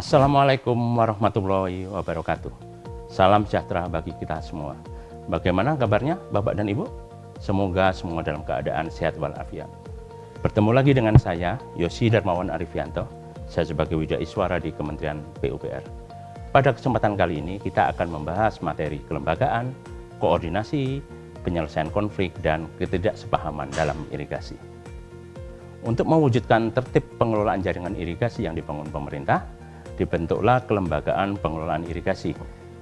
Assalamualaikum warahmatullahi wabarakatuh. Salam sejahtera bagi kita semua. Bagaimana kabarnya Bapak dan Ibu? Semoga semua dalam keadaan sehat walafiat. Bertemu lagi dengan saya, Yosi Darmawan Arifianto. Saya sebagai Widaiswara di Kementerian PUPR. Pada kesempatan kali ini kita akan membahas materi kelembagaan, koordinasi, penyelesaian konflik, dan ketidaksepahaman dalam irigasi. Untuk mewujudkan tertib pengelolaan jaringan irigasi yang dibangun pemerintah, dibentuklah Kelembagaan Pengelolaan Irigasi.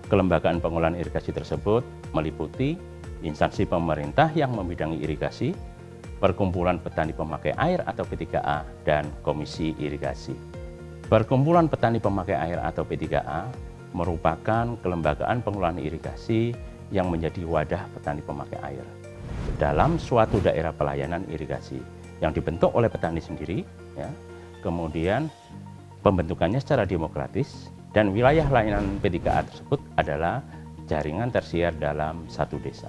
Kelembagaan pengelolaan irigasi tersebut meliputi instansi pemerintah yang membidangi irigasi, Perkumpulan Petani Pemakai Air atau P3A, dan Komisi Irigasi. Perkumpulan Petani Pemakai Air atau P3A merupakan kelembagaan pengelolaan irigasi yang menjadi wadah petani pemakai air dalam suatu daerah pelayanan irigasi yang dibentuk oleh petani sendiri, ya. Kemudian pembentukannya secara demokratis, dan wilayah layanan P3A tersebut adalah jaringan tersier dalam satu desa.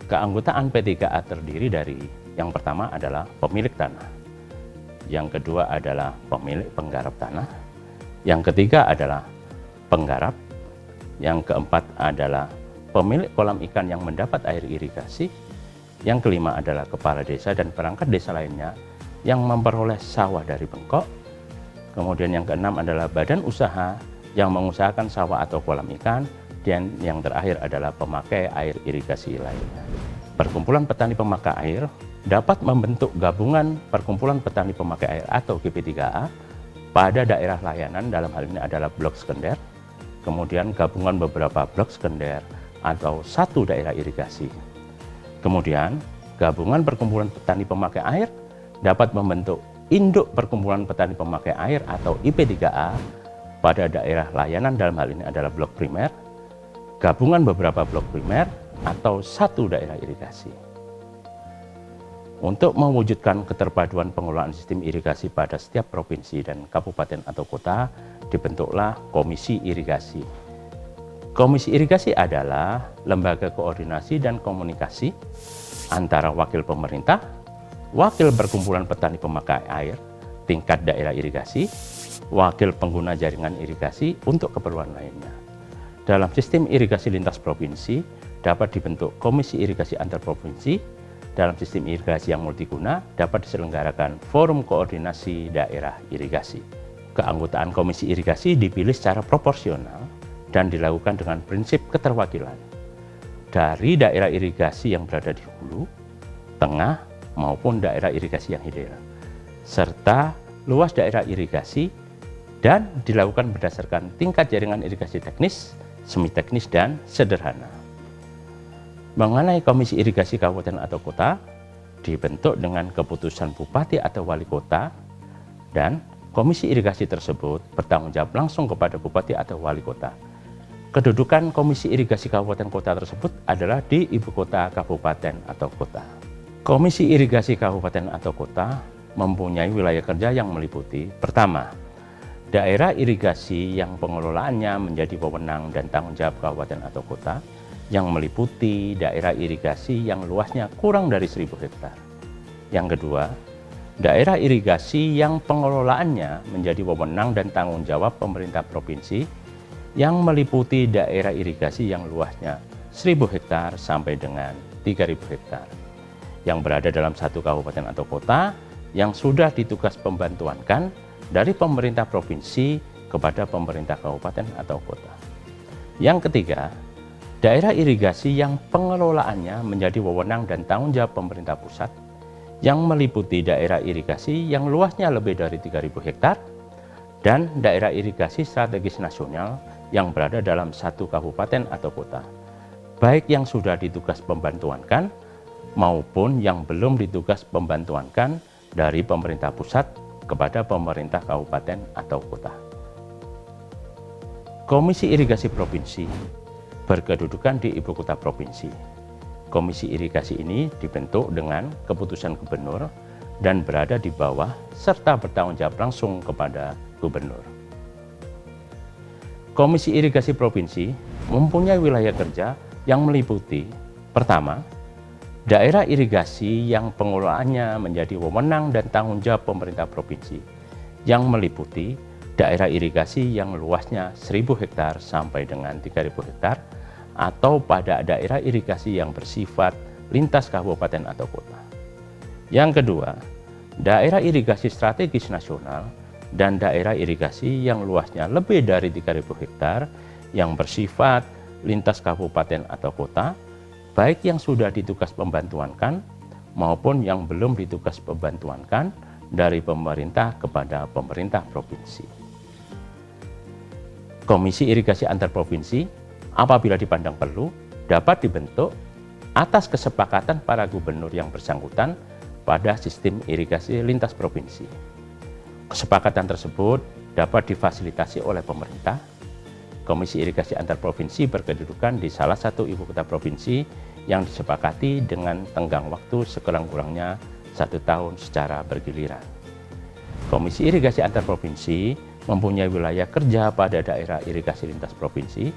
Keanggotaan P3A terdiri dari, yang pertama adalah pemilik tanah, yang kedua adalah pemilik penggarap tanah, yang ketiga adalah penggarap, yang keempat adalah pemilik kolam ikan yang mendapat air irigasi, yang kelima adalah kepala desa dan perangkat desa lainnya yang memperoleh sawah dari bengkok. Kemudian yang keenam adalah badan usaha yang mengusahakan sawah atau kolam ikan, dan yang terakhir adalah pemakai air irigasi lainnya. Perkumpulan Petani Pemakai Air dapat membentuk gabungan Perkumpulan Petani Pemakai Air atau GP3A pada daerah layanan, dalam hal ini adalah blok sekunder, kemudian gabungan beberapa blok sekunder atau satu daerah irigasi. Kemudian gabungan Perkumpulan Petani Pemakai Air dapat membentuk Induk Perkumpulan Petani Pemakai Air atau IP3A pada daerah layanan, dalam hal ini adalah blok primer, gabungan beberapa blok primer atau satu daerah irigasi. Untuk mewujudkan keterpaduan pengelolaan sistem irigasi pada setiap provinsi dan kabupaten atau kota, dibentuklah Komisi Irigasi. Komisi Irigasi adalah lembaga koordinasi dan komunikasi antara wakil pemerintah, wakil perkumpulan petani pemakai air tingkat daerah irigasi, wakil pengguna jaringan irigasi untuk keperluan lainnya. Dalam sistem irigasi lintas provinsi dapat dibentuk komisi irigasi antar provinsi. Dalam sistem irigasi yang multiguna dapat diselenggarakan forum koordinasi daerah irigasi. Keanggotaan komisi irigasi dipilih secara proporsional dan dilakukan dengan prinsip keterwakilan dari daerah irigasi yang berada di hulu, tengah, maupun daerah irigasi yang hilir, serta luas daerah irigasi, dan dilakukan berdasarkan tingkat jaringan irigasi teknis, semi teknis, dan sederhana. Mengenai Komisi Irigasi Kabupaten atau Kota, dibentuk dengan keputusan Bupati atau Wali Kota, dan Komisi Irigasi tersebut bertanggung jawab langsung kepada Bupati atau Wali Kota. Kedudukan Komisi Irigasi Kabupaten Kota tersebut adalah di ibu kota kabupaten atau kota. Komisi Irigasi Kabupaten atau Kota mempunyai wilayah kerja yang meliputi: pertama, daerah irigasi yang pengelolaannya menjadi wewenang dan tanggung jawab kabupaten atau kota, yang meliputi daerah irigasi yang luasnya kurang dari 1.000 hektar. Yang kedua, daerah irigasi yang pengelolaannya menjadi wewenang dan tanggung jawab pemerintah provinsi, yang meliputi daerah irigasi yang luasnya 1.000 hektar sampai dengan 3.000 hektar, yang berada dalam satu kabupaten atau kota, yang sudah ditugas pembantuankan dari pemerintah provinsi kepada pemerintah kabupaten atau kota. Yang ketiga, daerah irigasi yang pengelolaannya menjadi wewenang dan tanggung jawab pemerintah pusat, yang meliputi daerah irigasi yang luasnya lebih dari 3.000 hektar, dan daerah irigasi strategis nasional yang berada dalam satu kabupaten atau kota, baik yang sudah ditugas pembantuankan maupun yang belum ditugas pembantuankan dari pemerintah pusat kepada pemerintah kabupaten atau kota. Komisi Irigasi Provinsi berkedudukan di ibu kota provinsi. Komisi irigasi ini dibentuk dengan keputusan gubernur dan berada di bawah serta bertanggung jawab langsung kepada gubernur. Komisi Irigasi Provinsi mempunyai wilayah kerja yang meliputi: pertama, daerah irigasi yang pengelolaannya menjadi wewenang dan tanggung jawab pemerintah provinsi, yang meliputi daerah irigasi yang luasnya 1.000 hektar sampai dengan 3.000 hektar, atau pada daerah irigasi yang bersifat lintas kabupaten atau kota. Yang kedua, daerah irigasi strategis nasional dan daerah irigasi yang luasnya lebih dari 3.000 hektar yang bersifat lintas kabupaten atau kota, baik yang sudah ditugas pembantuankan maupun yang belum ditugas pembantuankan dari pemerintah kepada pemerintah provinsi. Komisi Irigasi Antar Provinsi apabila dipandang perlu dapat dibentuk atas kesepakatan para gubernur yang bersangkutan pada sistem irigasi lintas provinsi. Kesepakatan tersebut dapat difasilitasi oleh pemerintah. Komisi Irigasi Antar Provinsi berkedudukan di salah satu ibu kota provinsi yang disepakati dengan tenggang waktu sekurang-kurangnya 1 tahun secara bergiliran. Komisi Irigasi Antar Provinsi mempunyai wilayah kerja pada daerah irigasi lintas provinsi,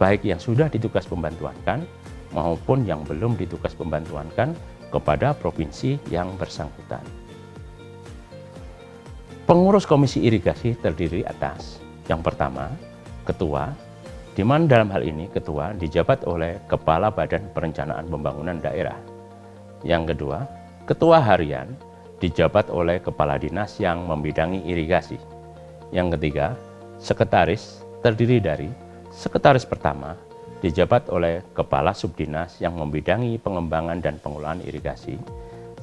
baik yang sudah ditugas pembantuankan maupun yang belum ditugas pembantuankan kepada provinsi yang bersangkutan. Pengurus Komisi Irigasi terdiri atas yang pertama, Ketua, di mana dalam hal ini Ketua dijabat oleh Kepala Badan Perencanaan Pembangunan Daerah. Yang kedua, Ketua Harian dijabat oleh Kepala Dinas yang membidangi irigasi. Yang ketiga, Sekretaris terdiri dari Sekretaris pertama dijabat oleh Kepala Subdinas yang membidangi pengembangan dan pengelolaan irigasi.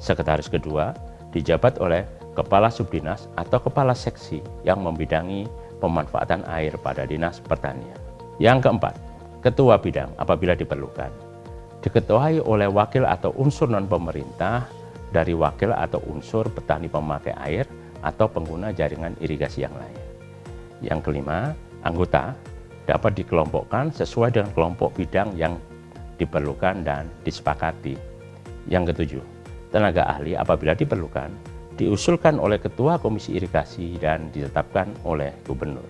Sekretaris kedua dijabat oleh Kepala Subdinas atau Kepala Seksi yang membidangi pemanfaatan air pada Dinas Pertanian. Yang keempat, Ketua Bidang apabila diperlukan diketuai oleh wakil atau unsur non-pemerintah dari wakil atau unsur petani pemakai air atau pengguna jaringan irigasi yang lain. Yang kelima, anggota dapat dikelompokkan sesuai dengan kelompok bidang yang diperlukan dan disepakati. Yang ketujuh, tenaga ahli apabila diperlukan diusulkan oleh Ketua Komisi Irigasi dan ditetapkan oleh Gubernur.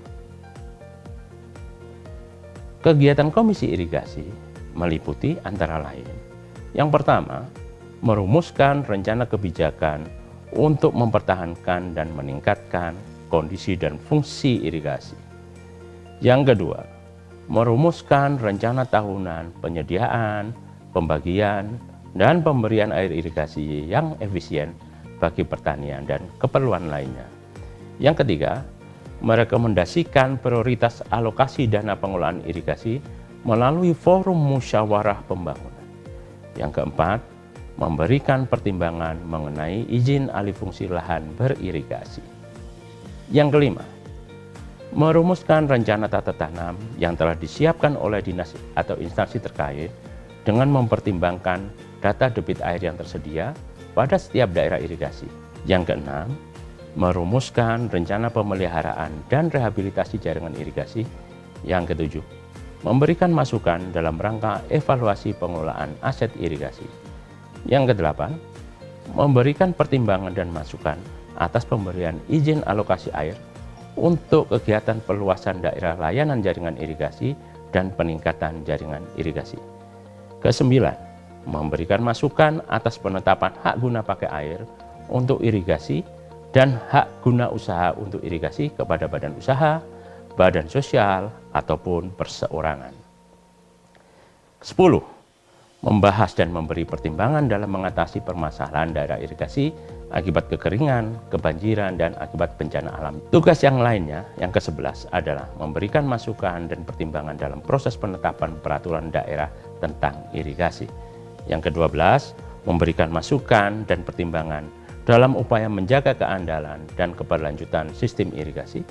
Kegiatan Komisi Irigasi meliputi antara lain: yang pertama, merumuskan rencana kebijakan untuk mempertahankan dan meningkatkan kondisi dan fungsi irigasi. Yang kedua, merumuskan rencana tahunan penyediaan, pembagian, dan pemberian air irigasi yang efisien bagi pertanian dan keperluan lainnya. Yang ketiga, merekomendasikan prioritas alokasi dana pengelolaan irigasi melalui forum musyawarah pembangunan. Yang keempat, memberikan pertimbangan mengenai izin alih fungsi lahan beririgasi. Yang kelima, merumuskan rencana tata tanam yang telah disiapkan oleh dinas atau instansi terkait dengan mempertimbangkan data debit air yang tersedia pada setiap daerah irigasi. Yang keenam, merumuskan rencana pemeliharaan dan rehabilitasi jaringan irigasi. Yang ketujuh, memberikan masukan dalam rangka evaluasi pengelolaan aset irigasi. Yang kedelapan, memberikan pertimbangan dan masukan atas pemberian izin alokasi air untuk kegiatan perluasan daerah layanan jaringan irigasi dan peningkatan jaringan irigasi. Kesembilan, memberikan masukan atas penetapan hak guna pakai air untuk irigasi dan hak guna usaha untuk irigasi kepada badan usaha, badan sosial, ataupun perseorangan. 10. Membahas dan memberi pertimbangan dalam mengatasi permasalahan daerah irigasi akibat kekeringan, kebanjiran, dan akibat bencana alam. Tugas yang lainnya, yang ke-11, adalah memberikan masukan dan pertimbangan dalam proses penetapan peraturan daerah tentang irigasi. Yang ke-12, memberikan masukan dan pertimbangan dalam upaya menjaga keandalan dan keberlanjutan sistem irigasi.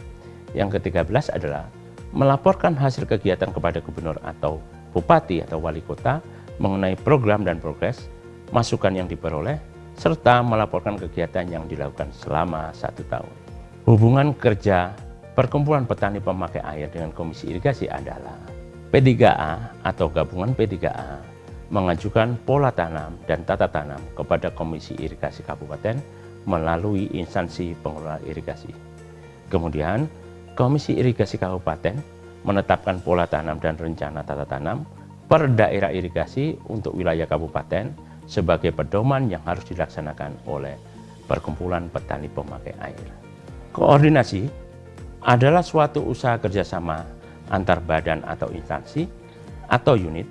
Yang ke-13 adalah melaporkan hasil kegiatan kepada gubernur atau bupati atau wali kota mengenai program dan progres, masukan yang diperoleh, serta melaporkan kegiatan yang dilakukan selama 1 tahun. Hubungan kerja Perkumpulan Petani Pemakai Air dengan Komisi Irigasi adalah P3A atau gabungan P3A mengajukan pola tanam dan tata tanam kepada Komisi Irigasi Kabupaten melalui instansi pengelola irigasi. Kemudian, Komisi Irigasi Kabupaten menetapkan pola tanam dan rencana tata tanam per daerah irigasi untuk wilayah kabupaten sebagai pedoman yang harus dilaksanakan oleh Perkumpulan Petani Pemakai Air. Koordinasi adalah suatu usaha kerjasama antar badan atau instansi atau unit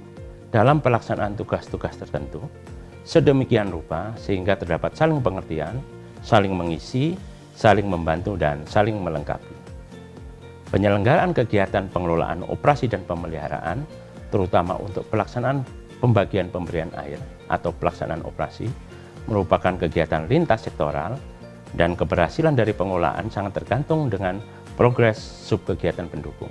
dalam pelaksanaan tugas-tugas tertentu sedemikian rupa sehingga terdapat saling pengertian, saling mengisi, saling membantu, dan saling melengkapi. Penyelenggaraan kegiatan pengelolaan operasi dan pemeliharaan, terutama untuk pelaksanaan pembagian pemberian air atau pelaksanaan operasi, merupakan kegiatan lintas sektoral dan keberhasilan dari pengelolaan sangat tergantung dengan progres subkegiatan pendukung.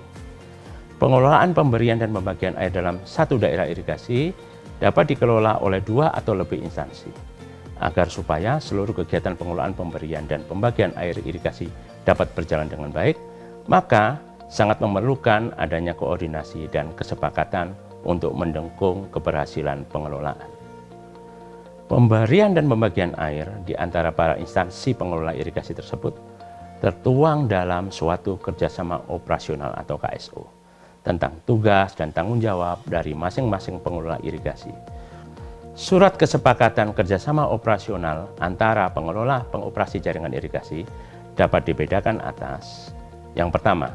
Pengelolaan pemberian dan pembagian air dalam satu daerah irigasi dapat dikelola oleh 2 atau lebih instansi. Agar supaya seluruh kegiatan pengelolaan pemberian dan pembagian air irigasi dapat berjalan dengan baik, maka sangat memerlukan adanya koordinasi dan kesepakatan untuk mendukung keberhasilan pengelolaan. Pemberian dan pembagian air di antara para instansi pengelola irigasi tersebut tertuang dalam suatu kerjasama operasional atau KSO tentang tugas dan tanggung jawab dari masing-masing pengelola irigasi. Surat kesepakatan kerjasama operasional antara pengelola pengoperasi jaringan irigasi dapat dibedakan atas. Yang pertama,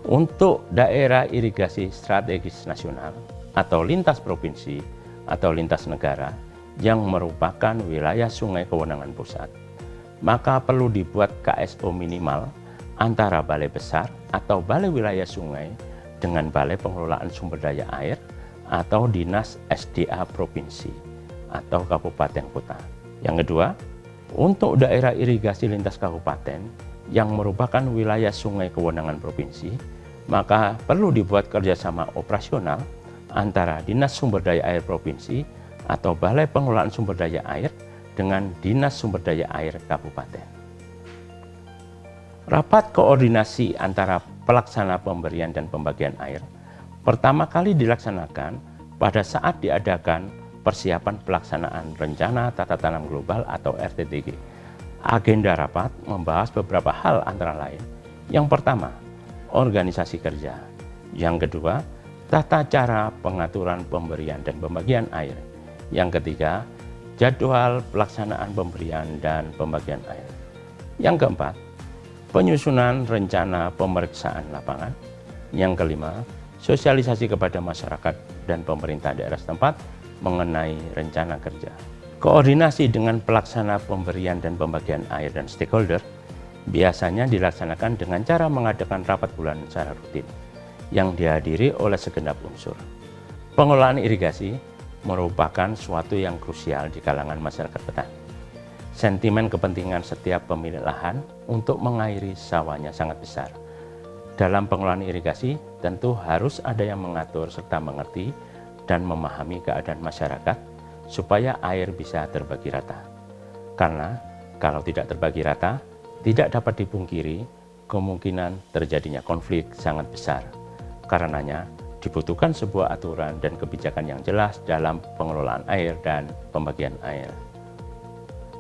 untuk daerah irigasi strategis nasional atau lintas provinsi atau lintas negara yang merupakan wilayah sungai kewenangan pusat, maka perlu dibuat KSO minimal antara balai besar atau balai wilayah sungai dengan balai pengelolaan sumber daya air atau dinas SDA provinsi atau kabupaten kota. Yang kedua, untuk daerah irigasi lintas kabupaten yang merupakan wilayah sungai kewenangan provinsi, maka perlu dibuat kerjasama operasional antara dinas sumber daya air provinsi atau balai pengelolaan sumber daya air dengan dinas sumber daya air kabupaten. Rapat koordinasi antara pelaksana pemberian dan pembagian air pertama kali dilaksanakan pada saat diadakan persiapan pelaksanaan Rencana Tata Tanam Global atau RTTG. Agenda rapat membahas beberapa hal antara lain. Yang pertama, organisasi kerja. Yang kedua, tata cara pengaturan pemberian dan pembagian air. Yang ketiga, jadwal pelaksanaan pemberian dan pembagian air. Yang keempat, penyusunan rencana pemeriksaan lapangan. Yang kelima, sosialisasi kepada masyarakat dan pemerintah daerah setempat mengenai rencana kerja. Koordinasi dengan pelaksana pemberian dan pembagian air dan stakeholder biasanya dilaksanakan dengan cara mengadakan rapat bulanan secara rutin yang dihadiri oleh segenap unsur. Pengelolaan irigasi merupakan suatu yang krusial di kalangan masyarakat petani. Sentimen kepentingan setiap pemilik lahan untuk mengairi sawahnya sangat besar. Dalam pengelolaan irigasi, tentu harus ada yang mengatur serta mengerti dan memahami keadaan masyarakat supaya air bisa terbagi rata. Karena kalau tidak terbagi rata, tidak dapat dipungkiri kemungkinan terjadinya konflik sangat besar. Karenanya, dibutuhkan sebuah aturan dan kebijakan yang jelas dalam pengelolaan air dan pembagian air.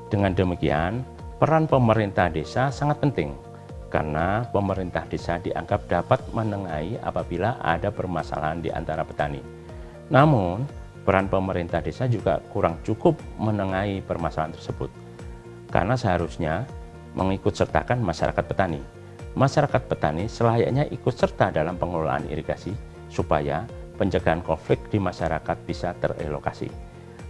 Dengan demikian, peran pemerintah desa sangat penting karena pemerintah desa dianggap dapat menengahi apabila ada permasalahan di antara petani. Namun, peran pemerintah desa juga kurang cukup menengahi permasalahan tersebut karena seharusnya mengikut sertakan masyarakat petani. Masyarakat petani selayaknya ikut serta dalam pengelolaan irigasi supaya pencegahan konflik di masyarakat bisa terelokasi.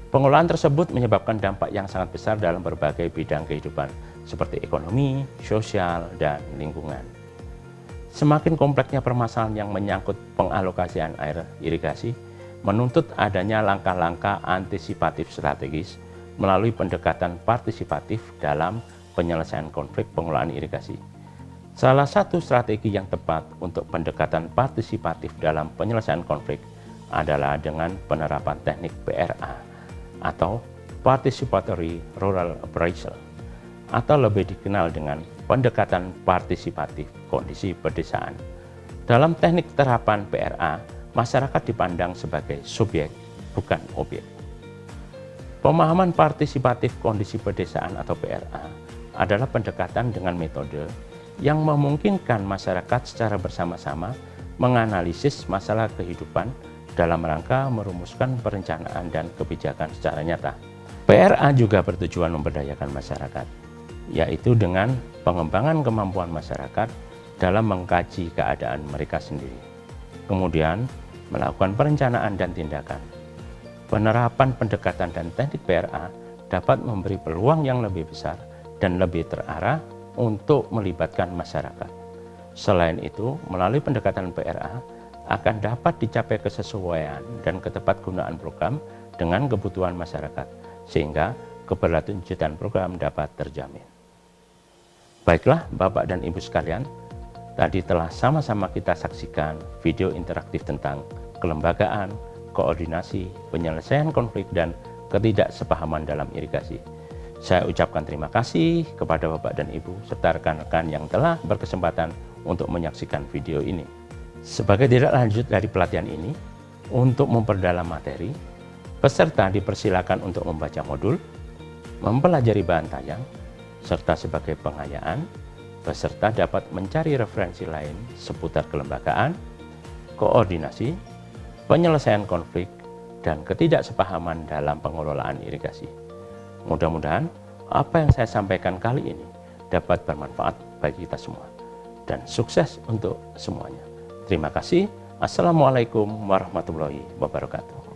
Pengelolaan tersebut menyebabkan dampak yang sangat besar dalam berbagai bidang kehidupan seperti ekonomi, sosial, dan lingkungan. Semakin kompleksnya permasalahan yang menyangkut pengalokasian air irigasi menuntut adanya langkah-langkah antisipatif strategis melalui pendekatan partisipatif dalam penyelesaian konflik pengelolaan irigasi. Salah satu strategi yang tepat untuk pendekatan partisipatif dalam penyelesaian konflik adalah dengan penerapan teknik PRA atau Participatory Rural Appraisal, atau lebih dikenal dengan pendekatan partisipatif kondisi pedesaan. Dalam teknik terapan PRA, masyarakat dipandang sebagai subjek, bukan objek. Pemahaman partisipatif kondisi pedesaan atau PRA adalah pendekatan dengan metode yang memungkinkan masyarakat secara bersama-sama menganalisis masalah kehidupan dalam rangka merumuskan perencanaan dan kebijakan secara nyata. PRA juga bertujuan memberdayakan masyarakat, yaitu dengan pengembangan kemampuan masyarakat dalam mengkaji keadaan mereka sendiri. Kemudian, melakukan perencanaan dan tindakan. Penerapan pendekatan dan teknik PRA dapat memberi peluang yang lebih besar dan lebih terarah untuk melibatkan masyarakat. Selain itu, melalui pendekatan PRA akan dapat dicapai kesesuaian dan ketepatgunaan program dengan kebutuhan masyarakat, sehingga keberlanjutan program dapat terjamin. Baiklah Bapak dan Ibu sekalian, tadi telah sama-sama kita saksikan video interaktif tentang kelembagaan, koordinasi, penyelesaian konflik, dan ketidaksepahaman dalam irigasi. Saya ucapkan terima kasih kepada Bapak dan Ibu serta rekan-rekan yang telah berkesempatan untuk menyaksikan video ini. Sebagai tindak lanjut dari pelatihan ini, untuk memperdalam materi, peserta dipersilakan untuk membaca modul, mempelajari bahan tayang, serta sebagai pengayaan, peserta dapat mencari referensi lain seputar kelembagaan, koordinasi, penyelesaian konflik, dan ketidaksepahaman dalam pengelolaan irigasi. Mudah-mudahan apa yang saya sampaikan kali ini dapat bermanfaat bagi kita semua, dan sukses untuk semuanya. Terima kasih. Assalamualaikum warahmatullahi wabarakatuh.